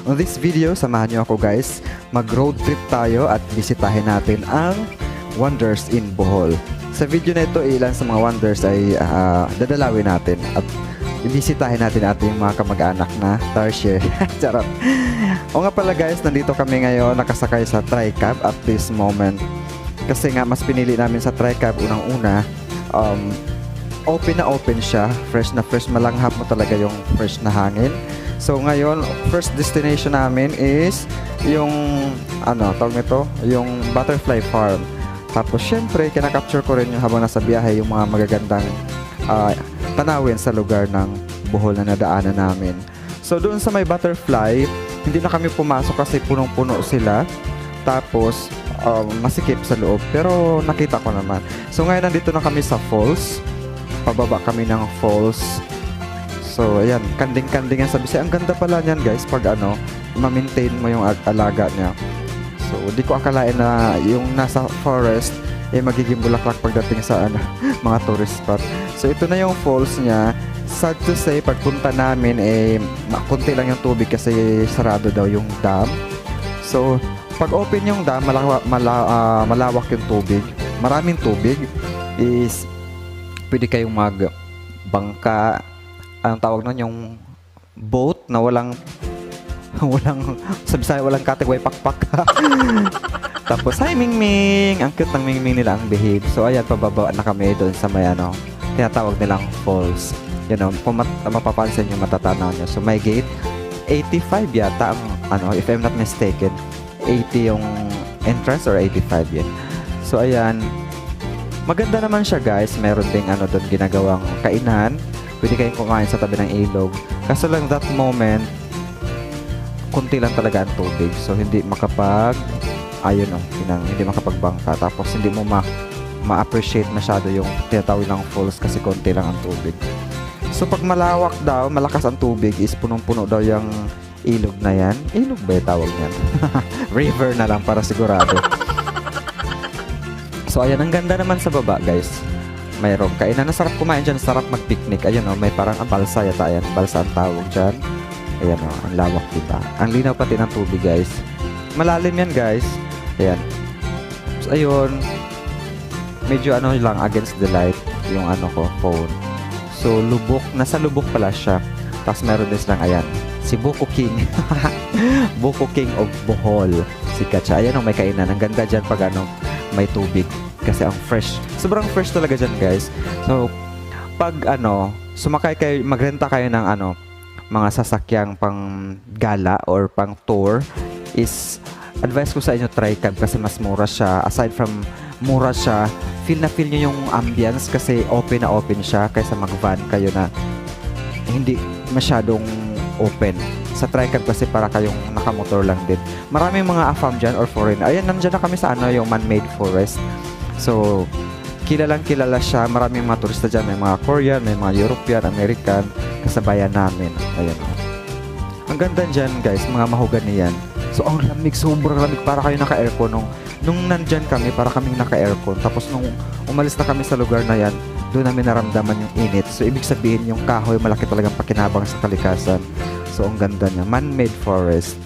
On this video, samahan niyo ako guys, mag-road trip tayo at bisitahin natin ang wonders in Bohol. Sa video na ito, ilan sa mga wonders ay dadalawin natin at ibisitahin natin ating mga kamag-anak na Tarsier. Charot. O nga pala guys, nandito kami ngayon nakasakay sa Tricab at this moment. Kasi nga mas pinili namin sa Tricab unang-una, open na open siya, fresh na fresh, malanghap mo talaga yung fresh na hangin. So ngayon, first destination namin is yung tawag nito, yung Butterfly Farm. Tapos syempre, kinakapture ko rin yung habang nasa biyahe yung mga magagandang tanawin sa lugar ng Bohol na nadaanan namin. So doon sa may Butterfly, hindi na kami pumasok kasi punong-puno sila. Tapos masikip sa loob, pero nakita ko naman. So ngayon nandito na kami sa falls. Pababa kami ng falls. So ayan, kanding-kanding yan sa Bisaya. Ang ganda pala niyan guys pag ma-maintain mo yung alaga niya. So di ko akalain na yung nasa forest magiging bulaklak pagdating sa mga tourist spot. So ito na yung falls niya. Sad to say, pagpunta namin kunti lang yung tubig kasi sarado daw yung dam. So pag open yung dam, malawak yung tubig, maraming tubig, is pwede kayong magbangka. Ang tawag nun yung boat na walang sabi sa'yo, walang katigway pakpak. Tapos, hi Mingming! Ang cute ng Mingming nila, ang behave. So ayan, pababa na kami doon sa may tinatawag nilang falls. Kung mapapansin nyo, matatanaw nyo. So may gate, 85 yata ang if I'm not mistaken, 80 yung entrance or 85 yun. So ayan, maganda naman siya guys. Meron ding doon ginagawang kainan. Pwede kayong kumain sa tabi ng ilog. Kaso lang that moment, kunti lang talaga ang tubig. So hindi hindi makapagbangka. Tapos hindi mo ma-appreciate masyado yung tinatawag ng falls kasi konti lang ang tubig. So pag malawak daw, malakas ang tubig, is punong-puno daw yung ilog na yan. Ilog ba yung tawag niyan? River na lang para sigurado. So ayan, ang ganda naman sa baba guys. Mayroong kainan. Sarap kumain dyan, sarap mag-picnic. Ayan may parang balsa yata yan. Balsa ang tawag dyan. Ayan ang lawak diba. Ang linaw pati ng tubig guys. Malalim yan guys. Ayan. So ayun, medyo lang against the light yung phone. So lubok, nasa lubok pala siya. Tapos meron din silang si Buko King. Buko King of Bohol. Sikat siya. Ayan may kainan. Ang ganda dyan pag may tubig. Kasi ang fresh. Sobrang fresh talaga dyan guys. So pag sumakay kayo, magrenta kayo ng mga sasakyang pang gala or pang tour, is advice ko sa inyo Tricab kasi mas mura siya. Aside from mura siya, feel nyo yung ambience kasi open na open siya kaysa mag-van kayo na hindi masyadong open. Sa Tricab kasi para kayong nakamotor lang din. Maraming mga AFAM dyan or foreign. Ayan, nandyan na kami sa yung man-made forest. So kilalang kilala siya. Maraming mga turista dyan. May mga Korean, may mga European, American, kasabayan namin. Ayan. Ang ganda dyan guys, mga mahogany yan. So ang lamig, sobrang lamig, para kayo naka-aircon. Nung nandyan kami, para kaming naka-aircon. Tapos nung umalis na kami sa lugar na yan, doon namin naramdaman yung init. So ibig sabihin yung kahoy, malaki talagang pakinabang sa kalikasan. So ang ganda niya, man-made forest.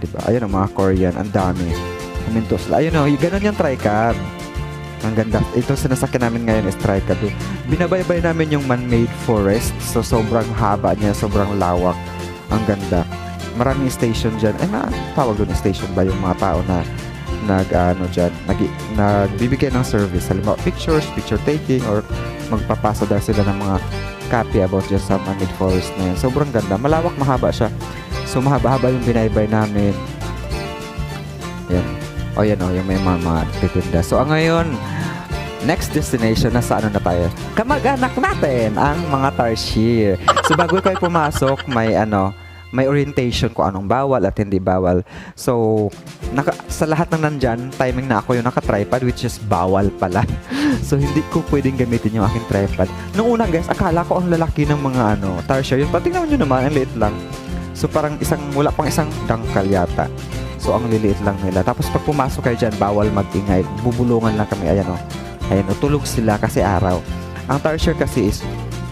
Diba? Ayun ang mga Korean, ang dami. Kuminto sila. Ayun ganun yung Tricab. Ang ganda. Ito sinasakyan namin ngayon is Tricab. Binabaybay namin yung man-made forest. So sobrang haba niya, sobrang lawak. Ang ganda. Maraming station dyan. Tawag doon station ba yung mga tao na nagbibigay ng service. Halimbawa, pictures, picture taking, or magpapasa daw sila ng mga copy about dyan sa man-made forest na yan. Sobrang ganda. Malawak, mahaba siya. So mahaba-haba yung binaybay namin. Yan. Yung may mga titinda. So ngayon, next destination, nasa na tayo? Kamag-anak natin, ang mga Tarsier. So bago kayo pumasok, may orientation kung anong bawal at hindi bawal. So sa lahat ng nandyan, timing na ako yung naka-tripod, which is bawal pala. So hindi ko pwedeng gamitin yung aking tripod. Nung una guys, akala ko ang lalaki ng mga Tarsier. Yun, patingnan nyo naman, ang liit lang. So parang wala pang isang dangkal yata. So ang liliit lang nila. Tapos pag pumasok kayo dyan, bawal mag-ingay. Bubulungan lang kami. Ayan tulog sila kasi araw. Ang Tarsier kasi is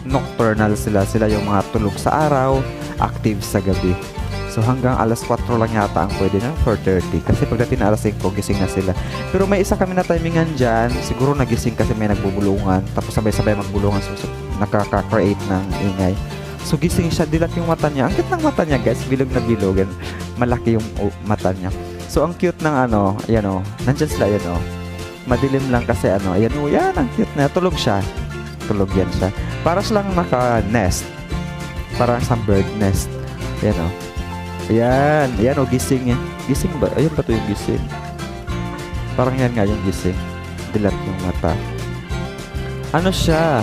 nocturnal sila. Sila yung mga tulog sa araw, active sa gabi. So hanggang alas 4 lang yata ang pwede ng 4:30 kasi pagdating na alas 5 gising na sila. Pero may isa kami na timingan dyan, siguro nagising kasi may nagbubulungan, tapos sabay-sabay magbulungan, so nakaka-create ng ingay. So gising siya, dilat yung mata niya. Ang cute ng mata niya guys, bilog na bilog, and malaki yung mata niya. So ang cute ng ano, ayan o, nandyan sila, ayan o. Madilim lang kasi ano, ayan o, yan, ang cute na. Tulog siya. Tulog yan siya. Para silang naka-nest. Parang sa bird nest. Ayan o. Ayan, ayan o, gising niya. Gising ba? Ayun ba ito yung gising? Parang yan nga yung gising. Dilat yung mata. Ano siya?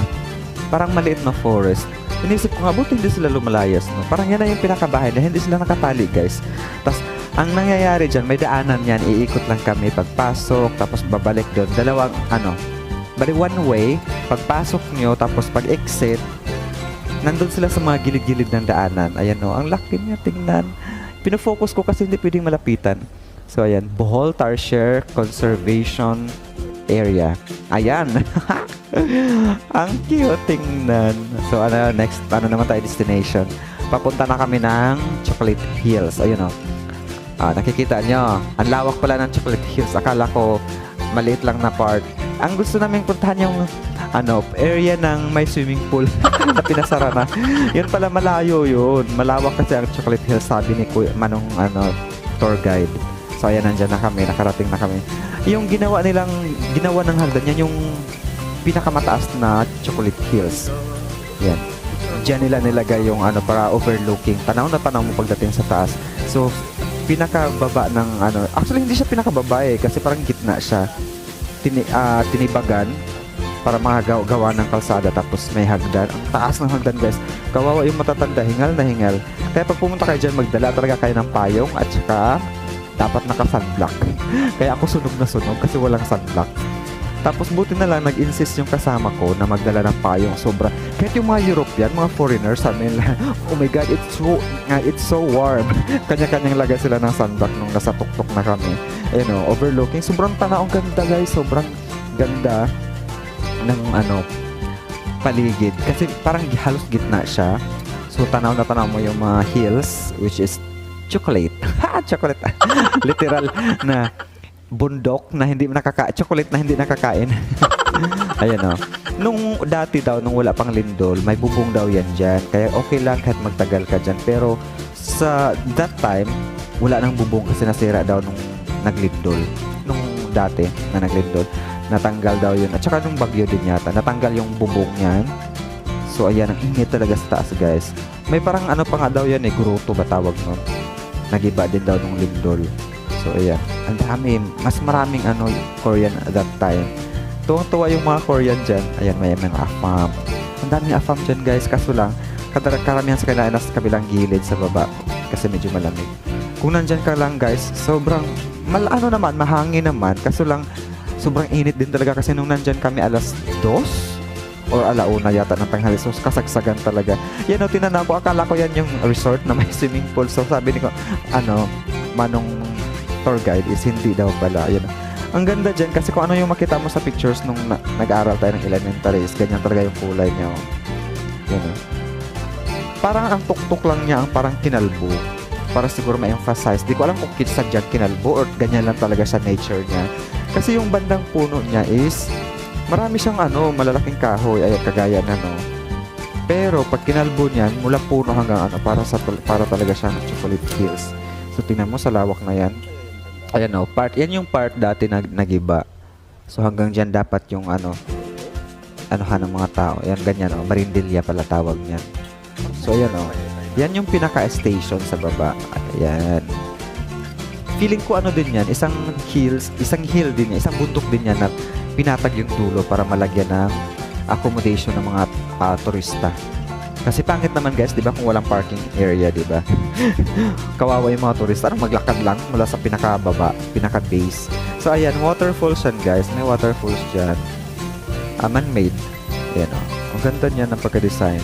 Parang maliit na forest. Inisip ko nga, buti hindi sila lumalayas, no? Parang yan na yung pinakabahay na hindi sila nakatali, guys. Tapos, ang nangyayari dyan, may daanan yan, iikot lang kami pagpasok, tapos babalik doon. Dalawang, bali one way, pagpasok nyo, tapos pag-exit, nandun sila sa mga gilid-gilid ng daanan. Ayan, no? Ang laki niya, tingnan. Pinofocus ko kasi hindi pwedeng malapitan. So, ayan, Bohol Tarsier Conservation Area. Ayan. Ang cute, tingnan. So, next, naman tayo destination? Papunta na kami ng Chocolate Hills. Ayun, o. Nakikita nyo, ang lawak pala ng Chocolate Hills. Akala ko, maliit lang na part. Ang gusto namin puntahan yung, area ng may swimming pool na pinasara na. Yun pala, malayo yun. Malawak kasi ang Chocolate Hills, sabi ni Manong, tour guide. So, ayan, nandyan na kami, nakarating na kami. Yung ginawa ng hagdan, yan yung pinakamataas na Chocolate Hills. Yan. Diyan nila nilagay yung para overlooking. Tanaw na tanaw mo pagdating sa taas. So, pinakababa ng actually hindi siya pinakababa kasi parang gitna siya. Tinibagan para makagawa ng kalsada, tapos may hagdan. Ang taas ng hagdan, guys. Kawawa yung matatanda, hingal na hingal. Kaya pag pumunta kayo dyan, magdala talaga kayo ng payong at saka dapat naka-sunblock. Kaya ako sunog na sunog kasi walang sunblock. Tapos buti na lang nag-insist yung kasama ko na magdala ng payong sobra. Kahit yung mga European, mga foreigners, sabi nila, oh my God, it's so warm. Kanya-kanyang lagay sila ng sunblock nung nasa tuktok na kami. Ayun o, overlooking. Sobrang tanaw, ang ganda, guys. Sobrang ganda ng paligid. Kasi parang halos gitna siya. So tanaw na tanaw mo yung mga hills, which is chocolate. Chocolate. Literal na bundok na hindi chocolate na hindi nakakain. Ayan o. Nung dati daw, nung wala pang lindol, may bubong daw yan dyan. Kaya okay lang kahit magtagal ka dyan. Pero sa that time, wala nang bubong kasi nasira daw nung naglindol. Nung dati na naglindol, natanggal daw yun. At saka nung bagyo din yata, natanggal yung bubong yan. So ayan, ang ingit talaga sa taas, guys. May parang pa nga daw yan gruto ba tawag nun? Nagiba din daw nung lindol. So, ayan. Ang dami. Mas maraming Korean at that time. Tuwang-tuwa yung mga Korean dyan. Ayan, may mga AFAM. Ang daming AFAM dyan, guys. Kaso lang, karamihan sa kanila nasa kabilang gilid sa baba. Kasi medyo malamig. Kung nandyan ka lang, guys, sobrang, mahangin naman. Kaso lang, sobrang init din talaga. Kasi nung nandyan kami alas 2 or alauna yata ng tanghali. So, kasagsagan talaga. Yan o, tinanong ko. Akala ko yan yung resort na may swimming pool. So, sabi ni ko, Manong tour guide is hindi daw pala. Ayun. Ang ganda dyan kasi kung ano yung makita mo sa pictures nung nag-aaral tayo ng elementary is ganyan talaga yung kulay niya. Yun. Parang ang tuktok lang niya ang parang kinalbo. Para siguro ma-emphasize. Di ko alam kung sadyang kinalbo or ganyan lang talaga sa nature niya. Kasi yung bandang puno niya is marami siyang malalaking kahoy ay kagaya na Pero pag kinalbo niyan, mula puno hanggang para talaga siyang Chocolate Hills. So tingnan mo sa lawak na yan. Ayan o, yan yung part dati nagiba. So hanggang dyan dapat yung ng mga tao. Ayan, ganyan o, Marindelia pala tawag niyan. So ayan o, yan yung pinaka-station sa baba. Ayan. Feeling ko din yan, isang hill din yan, isang bundok din yan na pinatag yung dulo para malagyan ng accommodation ng mga turista. Kasi pangit naman, guys, di ba, kung walang parking area, di ba? Kawawa yung mga turista. Maglakad lang mula sa pinakababa, pinaka-base. So, ayan, waterfalls yan, guys. May waterfalls dyan. Man-made. Ayan, o. Ang ganda niya ng pagka-design.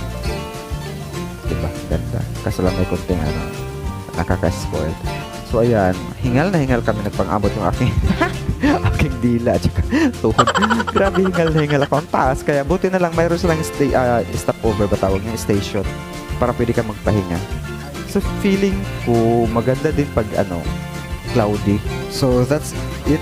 Di ba? Ganda. Kaso lang may kunting, nakaka-spoiled. So, ayan, hingal na hingal kami. Nagpang-abot yung aking dila at saka tuhod. Grabe, hingal na hingal ako. Ang taas. Kaya buti na lang mayroon silang stopover ba tawag yung station para pwede ka magpahinga. So So feeling ko maganda din pag cloudy. So that's it